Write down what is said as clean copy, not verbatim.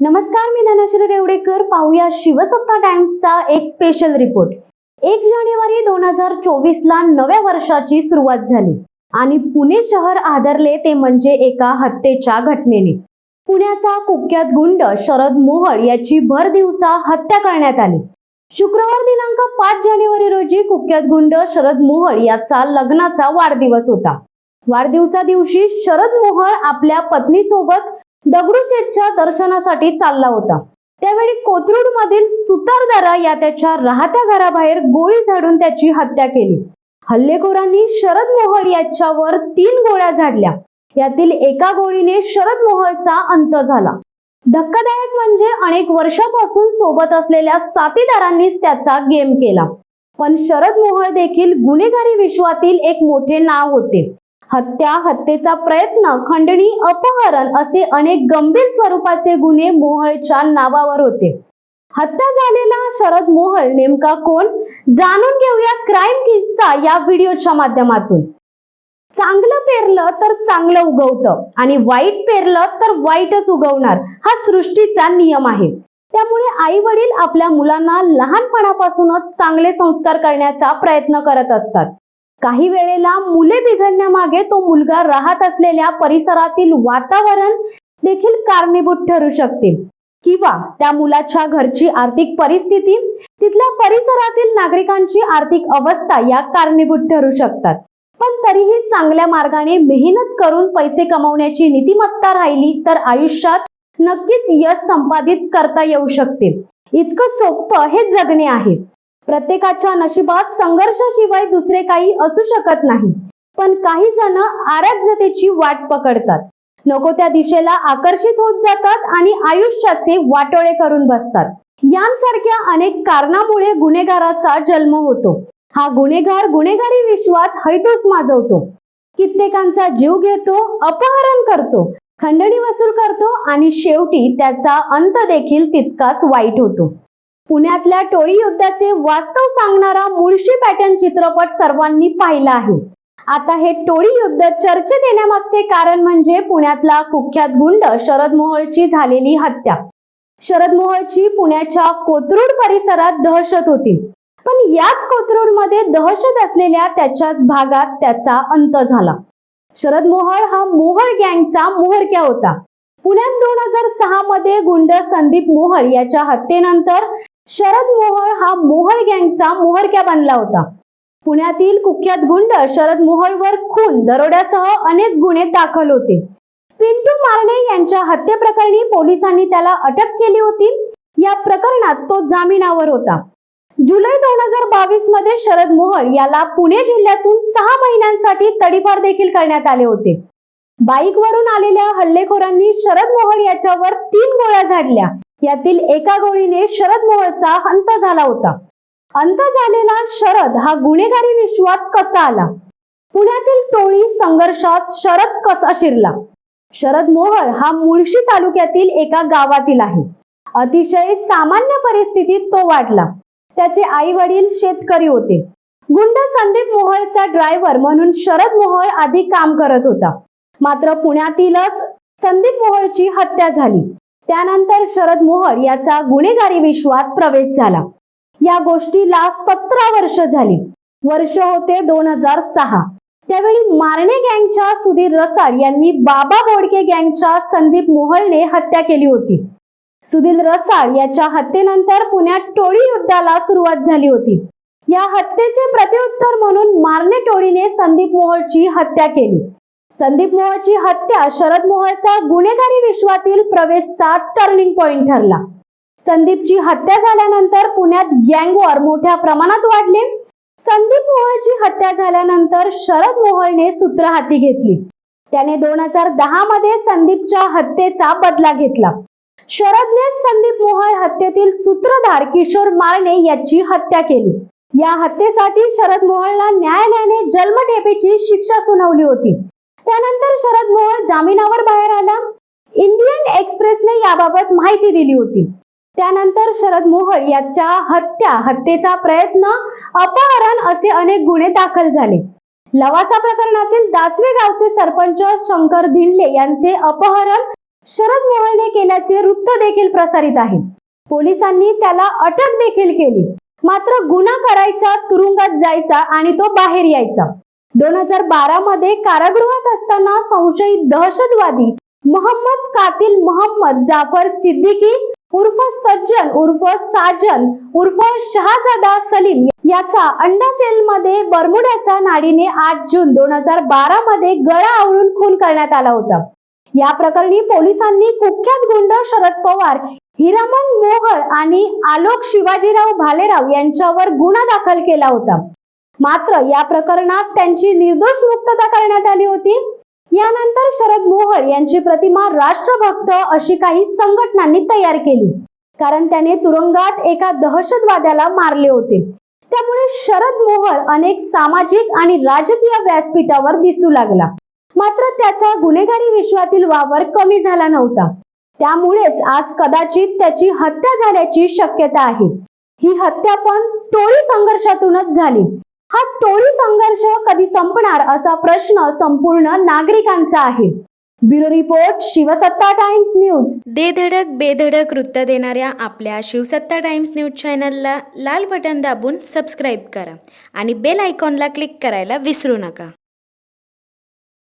नमस्कार, मी धनश्री रेवडेकर. पाहूया शिवसत्ता टाइम्सचा एक स्पेशल रिपोर्ट. 1 जानेवारी 2024 ला नव्या वर्षाची सुरुवात झाली आणि पुणे शहर आदरले ते म्हणजे एका हत्येच्या घटनेने. पुण्याचा कुख्यात गुंड शरद मोहोळ याची भर दिवसा हत्या करण्यात आली. शुक्रवार दिनांक 5 जानेवारी रोजी कुख्यात गुंड शरद मोहोळ याचा लग्नाचा वाढदिवस होता. वाढदिवसा दिवशी शरद मोहोळ आपल्या पत्नीसोबत दगडूशेठच्या दर्शनासाठी चालला होता. त्यावेळी कोथरूड मधील सुतारदरा या त्याच्या राहत्या घराबाहेर गोळी झाडून त्याची हत्या केली. हल्लेखोरांनी शरद मोहोळ याच्यावर 3 गोळ्या झाडल्या. यातील एका गोळीने शरद मोहोळचा अंत झाला. धक्कादायक म्हणजे अनेक वर्षापासून सोबत असलेल्या साथीदारांनीच त्याचा गेम केला. पण शरद मोहोळ देखील गुन्हेगारी विश्वातील एक मोठे नाव होते. हत्या, हत्येचा प्रयत्न, खंडणी, अपहरण असे अनेक गंभीर स्वरूपाचे गुन्हे मोहोळच्या नावावर होते. हत्या झालेला शरद मोहोळ नेमका कोण, जाणून घेऊया क्राईम किस्सा या व्हिडिओच्या माध्यमातून. चांगलं पेरलं तर चांगलं उगवतं आणि वाईट पेरलं तर वाईटच उगवणार, हा सृष्टीचा नियम आहे. त्यामुळे आई वडील आपल्या मुलांना लहानपणापासूनच चांगले संस्कार करण्याचा प्रयत्न करत असतात. काही वेळेला मुले बिघडण्यामागे तो मुलगा राहत असलेल्या परिसरातील वातावरण देखील कारणीभूत ठरू शकते, किंवा त्या मुलाच्या घरची आर्थिक परिस्थिती, तिथल्या परिसरातील नागरिकांची आर्थिक अवस्था या कारणीभूत ठरू शकतात. पण तरीही चांगल्या मार्गाने मेहनत करून पैसे कमवण्याची नीतिमत्ता राहिली तर आयुष्यात नक्कीच यश संपादित करता येऊ शकते. इतकं सोपं हे जगणे आहे. प्रत्येकाच्या नशिबात संघर्षाशिवाय दुसरे काही असू शकत नाही. पण काही जण अराजकतेची वाट पकडतात, नको त्या दिशेला आकर्षित होत जातात आणि आयुष्याचे वाटोळे करून बसतात. यांसारख्या अनेक कारणामुळे गुन्हेगाराचा जन्म होतो. हा गुन्हेगार गुन्हेगारी विश्वात हैदोस माजवतो, कित्येकांचा जीव घेतो, अपहरण करतो, खंडणी वसूल करतो आणि शेवटी त्याचा अंत देखील तितकाच वाईट होतो. पुण्यातल्या टोळी युद्धाचे वास्तव सांगणारा मुळशी पॅटर्न चित्रपट सर्वांनी पाहिला आहे. आता हे टोळी युद्ध चर्चेत येण्यामागचे कारण म्हणजे पुण्यातला कुख्यात गुंड शरद मोहोळची झालेली हत्या. शरद मोहोळची पुण्याच्या कोथरूड परिसरात दहशत होती, पण याच कोथरूड मध्ये दहशत असलेल्या त्याच्याच भागात त्याचा अंत झाला. शरद मोहोळ हा मोहोळ गँगचा म्होरक्या होता. पुण्यात 2006 मध्ये गुंड संदीप मोहोळ याच्या हत्येनंतर शरद मोहोळ हा मोहोळ गँगचा म्होरक्या बनला होता. पुण्यातील कुख्यात गुंड शरद मोहोळवर खून, दरोड्यासह अनेक गुन्हे दाखल होते. पिंटू मारणे यांच्या हत्येप्रकरणी पोलिसांनी त्याला अटक केली होती. या प्रकरणात तो जामिनावर होता. जुलै 2022 मध्ये शरद मोहोळ याला पुणे जिल्ह्यातून 6 महिन्यांसाठी तडीपार देखील करण्यात आले होते. बाईकवरून आलेल्या हल्लेखोरांनी शरद मोहोळ याच्यावर 3 गोळ्या झाडल्या. यातील एका गोळीने शरद मोहोळचा अंत झाला होता. अंत झालेला शरद हा गुन्हेगारी विश्वात कसा आला? पुण्यातील टोळी संघर्षात शरद कसा शिरला? शरद मोहोळ हा मुळशी तालुक्यातील एका गावातील आहे. अतिशय सामान्य परिस्थितीत तो वाढला. त्याचे आई वडील शेतकरी होते. गुंड संदीप मोहोळचा ड्रायव्हर म्हणून शरद मोहोळ आधी काम करत होता. मात्र पुण्यातीलच संदीप मोहोळची हत्या झाली. त्यानंतर शरद मोहोळ याचा गुन्हेगारी विश्वात प्रवेश झाला. या गोष्टीला 17 वर्ष झाली. वर्ष होते 2006. त्यावेळी मारणे गँगच्या सुधीर रसाळ यांनी बाबा बोडके गँगच्या संदीप मोहोळने हत्या केली होती. सुधीर रसाळ याच्या हत्येनंतर पुण्यात टोळी युद्धाला सुरुवात झाली होती. या हत्येचे प्रत्युत्तर म्हणून मारणे टोळीने संदीप मोहोळची हत्या केली. संदीप मोहोळची हत्या शरद मोहोळचा गुन्हेगारी विश्वातील प्रवेशचा टर्निंग पॉइंट ठरला. संदीपची हत्या झाल्यानंतर पुण्यात गँग वॉर मोठ्या प्रमाणात वाढले. संदीप मोहोळची हत्या झाल्यानंतर शरद मोहोळने सूत्र हाती घेतली. त्याने 2010 मध्ये संदीपच्या हत्येचा बदला घेतला. शरदने संदीप मोहोळ हत्येतील सूत्रधार किशोर मारणे याची हत्या केली. या हत्येसाठी शरद मोहोळला न्यायालयाने जन्मठेपेची शिक्षा सुनावली होती. त्यानंतर शरद मोहोळ जामिनावर बाहेर आला. इंडियन एक्सप्रेसने याबाबत माहिती दिली होती. त्यानंतर शरद मोहोळ याच्या हत्येचा प्रयत्न, अपहरण असे अनेक गुन्हे दाखल झाले. लवासा प्रकरणातील दासवे गावचे सरपंच शंकर धिंडले यांचे अपहरण, शरद मोहोळने केल्याचे वृत्त देखील प्रसारित आहे. पोलिसांनी त्याला अटक देखील केली. मात्र गुन्हा करायचा, तुरुंगात जायचा आणि तो बाहेर यायचा. 2012 मध्ये कारागृहात असताना संशयित दहशतवादी मोहम्मद कातिल मोहम्मद जाफर सिद्दीकी उर्फ सज्जन उर्फ साजन उर्फ शहाजादा सलीम याचा अंडा सेल मध्ये बर्मुड्याच्या नाडीने 8 जून 2012 मध्ये गळा आवळून खून करण्यात आला होता. या प्रकरणी पोलिसांनी कुख्यात गुंड शरद पवार, हिरामन मोहोळ आणि आलोक शिवाजीराव भालेराव यांच्यावर गुन्हा दाखल केला होता. मात्र या प्रकरणात त्यांची निर्दोष मुक्तता करण्यात आली होती. यानंतर शरद मोहोळ यांची प्रतिमा राष्ट्रभक्त अशी काही संघटनांनी तयार केली, कारण त्याने तुरुंगात एका दहशतवाद्याला मारले होते. त्यामुळे शरद मोहोळ अनेक सामाजिक आणि राजकीय व्यासपीठावर दिसू लागला. मात्र त्याचा गुन्हेगारी विश्वातील वावर कमी झाला नव्हता. त्यामुळेच आज कदाचित त्याची हत्या झाल्याची शक्यता आहे. ही हत्या पण टोळी संघर्षातूनच झाली. हा टोळी संघर्ष कधी संपणार असा प्रश्न संपूर्ण नागरिकांचा आहे. Bureau report, Shivsatta Times News. धडक बेधडक वृत्त देणाऱ्या आपल्या शिवसत्ता टाइम्स न्यूज चॅनलला लाल बटन दाबून सबस्क्राईब करा आणि बेल आयकॉनला क्लिक करायला विसरू नका.